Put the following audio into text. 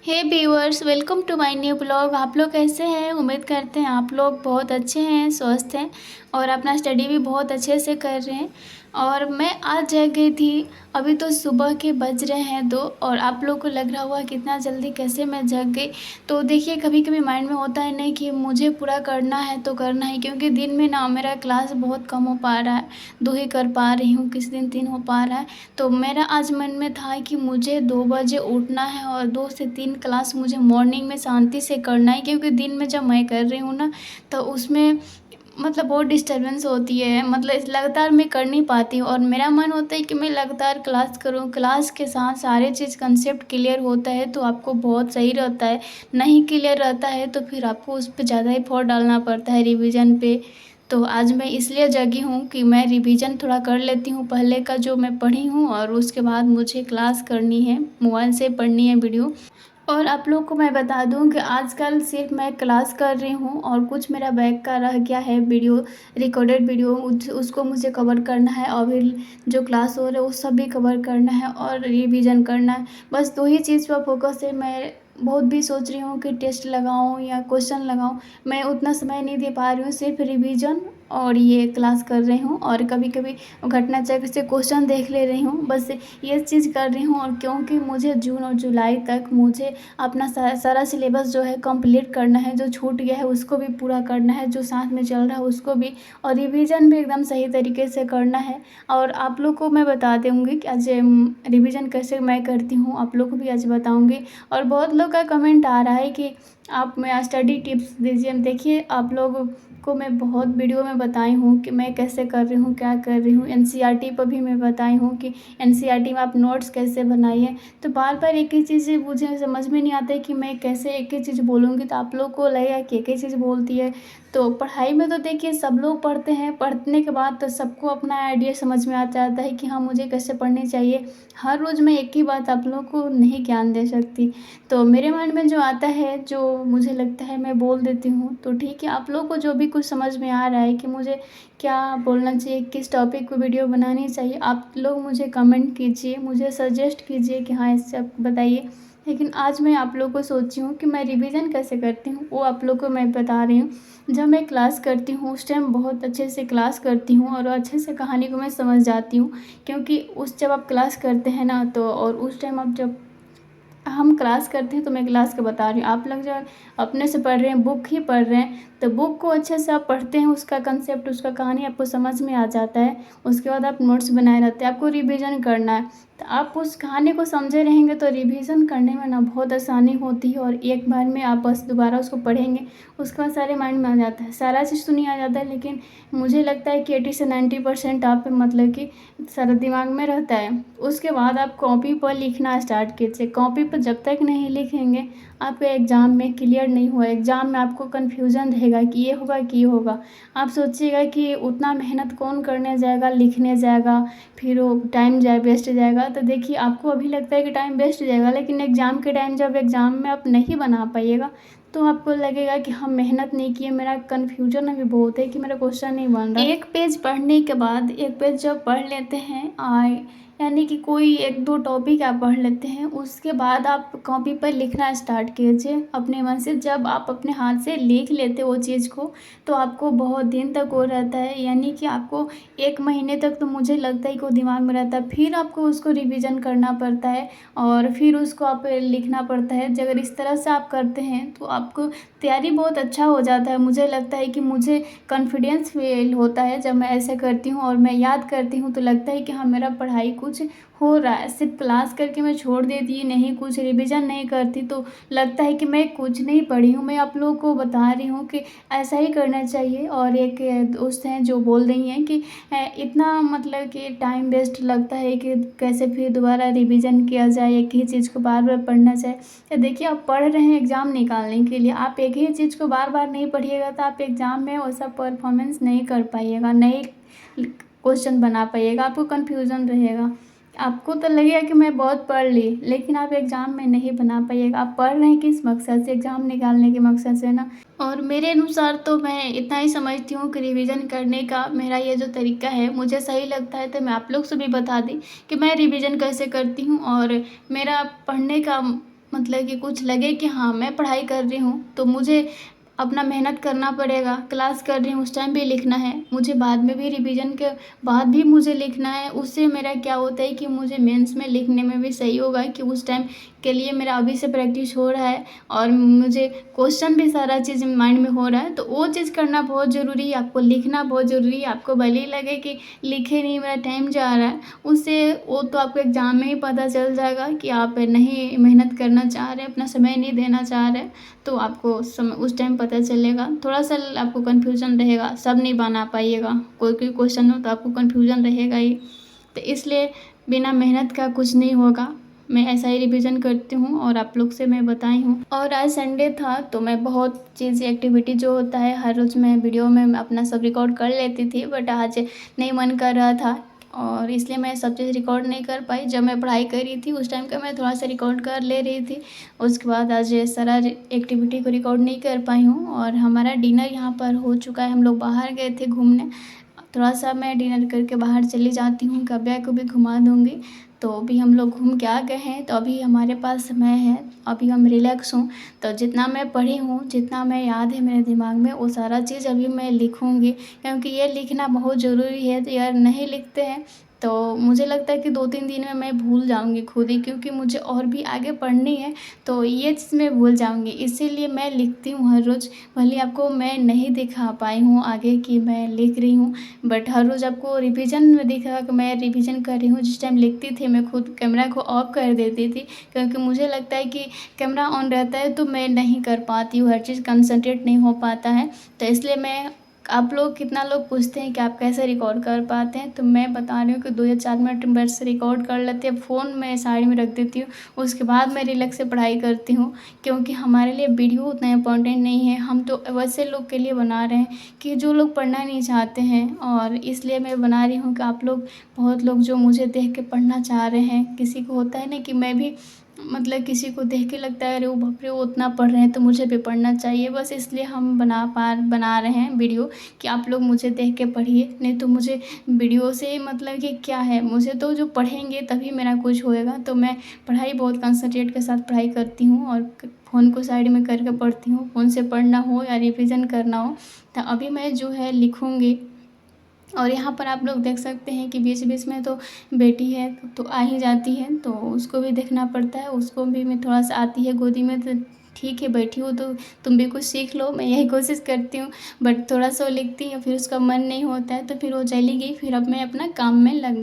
Hey viewers, welcome to my new blog. आप लोग कैसे हैं? उम्मीद करते हैं आप लोग बहुत अच्छे हैं, स्वस्थ हैं और अपना स्टडी भी बहुत अच्छे से कर रहे हैं। और मैं आज जग गई थी। अभी तो सुबह के बज रहे हैं 2 और आप लोग को लग रहा होगा कितना जल्दी कैसे मैं जग गई। तो देखिए, कभी कभी माइंड में होता है नहीं कि मुझे पूरा करना है तो करना ही, क्योंकि दिन में ना मेरा क्लास बहुत कम हो पा रहा है। 2 ही कर पा रही हूँ, किसी दिन 3 हो पा रहा है। तो मेरा आज मन में था कि मुझे 2 बजे उठना है और 2 से 3 क्लास मुझे मॉर्निंग में शांति से करना है, क्योंकि दिन में जब मैं कर रही हूँ ना तो उसमें मतलब बहुत डिस्टर्बेंस होती है। मतलब लगातार मैं कर नहीं पाती हूँ और मेरा मन होता है कि मैं लगातार क्लास करूँ। क्लास के साथ सारे चीज़ कंसेप्ट क्लियर होता है तो आपको बहुत सही रहता है। नहीं क्लियर रहता है तो फिर आपको उस पर ज़्यादा एफर्ट डालना पड़ता है रिवीजन पे। तो आज मैं इसलिए जगी हूँ कि मैं रिवीजन थोड़ा कर लेती हूँ पहले का जो मैं पढ़ी हूँ, और उसके बाद मुझे क्लास करनी है, मोबाइल से पढ़नी है वीडियो। और आप लोग को मैं बता दूं कि आजकल सिर्फ मैं क्लास कर रही हूं और कुछ मेरा बैक का रह गया है वीडियो, रिकॉर्डेड वीडियो, उसको मुझे कवर करना है। और फिर जो क्लास हो रहा है वो सब भी कवर करना है और रिवीजन करना है। बस 2 ही चीज़ पर फोकस है। मैं बहुत भी सोच रही हूँ कि टेस्ट लगाऊँ या क्वेश्चन लगाऊँ। मैं उतना समय नहीं दे पा रही हूँ, सिर्फ रिवीजन और ये क्लास कर रही हूँ। और कभी कभी घटना चक्र से क्वेश्चन देख ले रही हूँ, बस ये चीज़ कर रही हूँ। और क्योंकि मुझे जून और जुलाई तक मुझे अपना सारा सिलेबस जो है कंप्लीट करना है, जो छूट गया है उसको भी पूरा करना है, जो साथ में चल रहा है उसको भी, और रिवीजन भी एकदम सही तरीके से करना है। और आप लोग को मैं बता दूँगी कि आज रिवीजन कैसे मैं करती हूँ, आप लोग को भी आज बताऊँगी। और बहुत लोग का कमेंट आ रहा है कि आप मैं स्टडी टिप्स दीजिए। देखिए, आप लोग को मैं बहुत वीडियो में बताई हूँ कि मैं कैसे कर रही हूँ, क्या कर रही हूँ। एनसीईआरटी पर भी मैं बताई हूँ कि एनसीईआरटी में आप नोट्स कैसे बनाइए। तो बार बार एक ही चीज़ मुझे समझ में नहीं आता है कि मैं कैसे एक ही चीज़ बोलूँगी, तो आप लोग को लगेगा कि एक ही चीज़ बोलती है। तो पढ़ाई में तो देखिए सब लोग पढ़ते हैं, पढ़ने के बाद तो सबको अपना आइडिया समझ में आ जाता है कि हाँ मुझे कैसे पढ़नी चाहिए। हर रोज़ मैं एक ही बात आप लोग को नहीं ज्ञान दे सकती। तो मेरे माइंड में जो आता है, जो मुझे लगता है, मैं बोल देती हूँ। तो ठीक है, आप लोग को जो भी कुछ समझ में आ रहा है कि मुझे क्या बोलना चाहिए, किस टॉपिक पे वीडियो बनानी चाहिए, आप लोग मुझे कमेंट कीजिए, मुझे सजेस्ट कीजिए कि हाँ इससे आप बताइए। लेकिन आज मैं आप लोग को सोची हूँ कि मैं रिवीजन कैसे करती हूँ वो आप लोग को मैं बता रही हूँ। जब मैं क्लास करती हूँ उस टाइम बहुत अच्छे से क्लास करती हूँ और अच्छे से कहानी को मैं समझ जाती हूँ। क्योंकि उस जब आप क्लास करते हैं ना तो, और उस टाइम आप जब हम क्लास करते हैं तो मैं क्लास का बता रही हूँ। आप लोग जब अपने से पढ़ रहे हैं, बुक ही पढ़ रहे हैं, तो बुक को अच्छे से आप पढ़ते हैं, उसका कंसेप्ट, उसका कहानी आपको समझ में आ जाता है। उसके बाद आप नोट्स बनाए रहते हैं, आपको रिवीजन करना है। तो आप उस कहानी को समझे रहेंगे तो रिवीजन करने में ना बहुत आसानी होती है। और एक बार में आप बस दोबारा उसको पढ़ेंगे, उसके बाद सारे माइंड में आ जाता है। सारा चीज़ तो नहीं आ जाता है, लेकिन मुझे लगता है कि 80 से 90% आप मतलब कि सारा दिमाग में रहता है। उसके बाद आप कॉपी पर लिखना स्टार्ट कीजिए। कॉपी पर जब तक नहीं लिखेंगे आपके एग्ज़ाम में क्लियर नहीं हुआ। एग्ज़ाम में आपको कन्फ्यूज़न रहेगा कि ये होगा कि ये होगा। आप सोचिएगा कि उतना मेहनत कौन करने जाएगा, लिखने जाएगा, फिर वो टाइम जाए वेस्ट जाएगा। तो देखिए, आपको अभी लगता है कि टाइम वेस्ट जाएगा, लेकिन एग्ज़ाम के टाइम जब एग्ज़ाम में आप नहीं बना पाइएगा तो आपको लगेगा कि हम मेहनत नहीं किए, मेरा कन्फ्यूजन अभी बहुत है कि मेरा क्वेश्चन नहीं बन रहा। एक पेज पढ़ने के बाद, एक पेज जब पढ़ लेते हैं यानी कि कोई 1-2 टॉपिक आप पढ़ लेते हैं, उसके बाद आप कॉपी पर लिखना स्टार्ट कीजिए अपने मन से। जब आप अपने हाथ से लिख लेते वो चीज़ को तो आपको बहुत दिन तक वो रहता है, यानी कि आपको 1 महीने तक तो मुझे लगता है कि वो दिमाग में रहता है। फिर आपको उसको रिवीजन करना पड़ता है और फिर उसको आप लिखना पड़ता है। अगर इस तरह से आप करते हैं तो आपको तैयारी बहुत अच्छा हो जाता है। मुझे लगता है कि मुझे कॉन्फिडेंस फील होता है जब मैं ऐसे करती हूँ और मैं याद करती हूँ तो लगता है कि हाँ मेरा पढ़ाई कुछ हो रहा है। सिर्फ क्लास करके मैं छोड़ देती नहीं, कुछ रिवीजन नहीं करती तो लगता है कि मैं कुछ नहीं पढ़ी हूँ। मैं आप लोगों को बता रही हूँ कि ऐसा ही करना चाहिए। और एक दोस्त हैं जो बोल रही हैं कि इतना मतलब कि टाइम वेस्ट लगता है कि कैसे फिर दोबारा रिवीजन किया जाए, एक ही चीज़ को बार बार पढ़ना चाहिए। तो देखिए, आप पढ़ रहे हैं एग्ज़ाम निकालने के लिए, आप एक ही चीज़ को बार बार नहीं पढ़िएगा तो आप एग्ज़ाम में वैसा परफॉर्मेंस नहीं कर पाइएगा, नहीं क्वेश्चन बना पाइएगा, आपको कन्फ्यूज़न रहेगा। आपको तो लगेगा कि मैं बहुत पढ़ ली, लेकिन आप एग्ज़ाम में नहीं बना पाइएगा। आप पढ़ रहे हैं किस मकसद से? एग्ज़ाम निकालने के मकसद से ना। और मेरे अनुसार तो मैं इतना ही समझती हूँ कि रिवीजन करने का मेरा ये जो तरीका है मुझे सही लगता है, तो मैं आप लोग से भी बता दी कि मैं रिवीजन कैसे करती हूँ। और मेरा पढ़ने का मतलब कि कुछ लगे कि हाँ मैं पढ़ाई कर रही हूँ तो मुझे अपना मेहनत करना पड़ेगा, क्लास कर रही हूँ उस टाइम भी लिखना है, मुझे बाद में भी रिवीजन के बाद भी मुझे लिखना है। उससे मेरा क्या होता है कि मुझे मेंस में लिखने में भी सही होगा कि उस टाइम के लिए मेरा अभी से प्रैक्टिस हो रहा है और मुझे क्वेश्चन भी सारा चीज़ माइंड में हो रहा है, तो वो चीज़ करना बहुत ज़रूरी है। आपको लिखना बहुत ज़रूरी है। आपको भले ही लगे कि लिखे नहीं, मेरा टाइम जा रहा है, उससे वो तो आपको एग्ज़ाम में ही पता चल जाएगा कि आप नहीं मेहनत करना चाह रहे, अपना समय नहीं देना चाह रहे, तो आपको उस टाइम पता चलेगा। थोड़ा सा आपको कन्फ्यूज़न रहेगा, सब नहीं बना पाइएगा, कोई कोई क्वेश्चन हो तो आपको कन्फ्यूज़न रहेगा ही। तो इसलिए बिना मेहनत का कुछ नहीं होगा। मैं ऐसा ही रिवीजन करती हूँ और आप लोग से मैं बताई हूँ। और आज संडे था तो मैं बहुत चीज़ एक्टिविटी जो होता है हर रोज़ मैं वीडियो में अपना सब रिकॉर्ड कर लेती थी, बट आज नहीं मन कर रहा था और इसलिए मैं सब चीज़ रिकॉर्ड नहीं कर पाई। जब मैं पढ़ाई कर रही थी उस टाइम का मैं थोड़ा सा रिकॉर्ड कर ले रही थी, उसके बाद आज सारा एक्टिविटी को रिकॉर्ड नहीं कर पाई हूँ। और हमारा डिनर यहाँ पर हो चुका है, हम लोग बाहर गए थे घूमने। थोड़ा सा मैं डिनर करके बाहर चली जाती हूँ, काव्या को भी घुमा दूँगी। तो अभी हम लोग घूम के आ गए हैं, तो अभी हमारे पास समय है, अभी हम रिलैक्स हूँ। तो जितना मैं पढ़ी हूँ, जितना मैं याद है मेरे दिमाग में, वो सारा चीज़ अभी मैं लिखूँगी, क्योंकि ये लिखना बहुत ज़रूरी है। तो यार नहीं लिखते हैं तो मुझे लगता है कि 2-3 दिन में मैं भूल जाऊँगी खुद ही, क्योंकि मुझे और भी आगे पढ़नी है, तो ये चीज़ मैं भूल जाऊँगी। इसीलिए मैं लिखती हूँ हर रोज़। भले आपको मैं नहीं दिखा पाई हूँ आगे कि मैं लिख रही हूँ, बट हर रोज़ आपको रिवीजन में दिखा कि मैं रिवीजन कर रही हूँ। जिस टाइम लिखती थी मैं खुद कैमरा को ऑफ कर देती थी, क्योंकि मुझे लगता है कि कैमरा ऑन रहता है तो मैं नहीं कर पाती हूँ, हर चीज़ कंसंट्रेट नहीं हो पाता है। तो इसलिए मैं, आप लोग कितना लोग पूछते हैं कि आप कैसे रिकॉर्ड कर पाते हैं, तो मैं बता रही हूँ कि 2 या 4 मिनट बस रिकॉर्ड कर लेते हैं। फ़ोन मैं साइड में रख देती हूँ, उसके बाद मैं रिलैक्स से पढ़ाई करती हूँ, क्योंकि हमारे लिए वीडियो उतना इम्पोर्टेंट नहीं है। हम तो वैसे लोग के लिए बना रहे हैं कि जो लोग पढ़ना नहीं चाहते हैं, और इसलिए मैं बना रही हूँ कि आप लोग, बहुत लोग जो मुझे देख के पढ़ना चाह रहे हैं, किसी को होता है ना कि मैं भी, मतलब किसी को देख के लगता है अरे वो बाप रे वो उतना पढ़ रहे हैं तो मुझे भी पढ़ना चाहिए, बस इसलिए हम बना रहे हैं वीडियो कि आप लोग मुझे देख के पढ़िए। नहीं तो मुझे वीडियो से मतलब कि क्या है, मुझे तो जो पढ़ेंगे तभी मेरा कुछ होएगा। तो मैं पढ़ाई बहुत कंसंट्रेट के साथ पढ़ाई करती हूँ और फ़ोन को साइड में करके पढ़ती हूँ, फ़ोन से पढ़ना हो या रिविज़न करना हो। तो अभी मैं जो है लिखूँगी। और यहाँ पर आप लोग देख सकते हैं कि बीच-बीच में तो बेटी है तो आ ही जाती है, तो उसको भी देखना पड़ता है। उसको भी मैं थोड़ा-सा आती है गोदी में तो ठीक है बैठी हो तो तुम भी कुछ सीख लो, मैं यही कोशिश करती हूँ। बट थोड़ा-सा वो लिखती है, फिर उसका मन नहीं होता है तो फिर वो चली गई, फिर अब मैं अपना काम में लग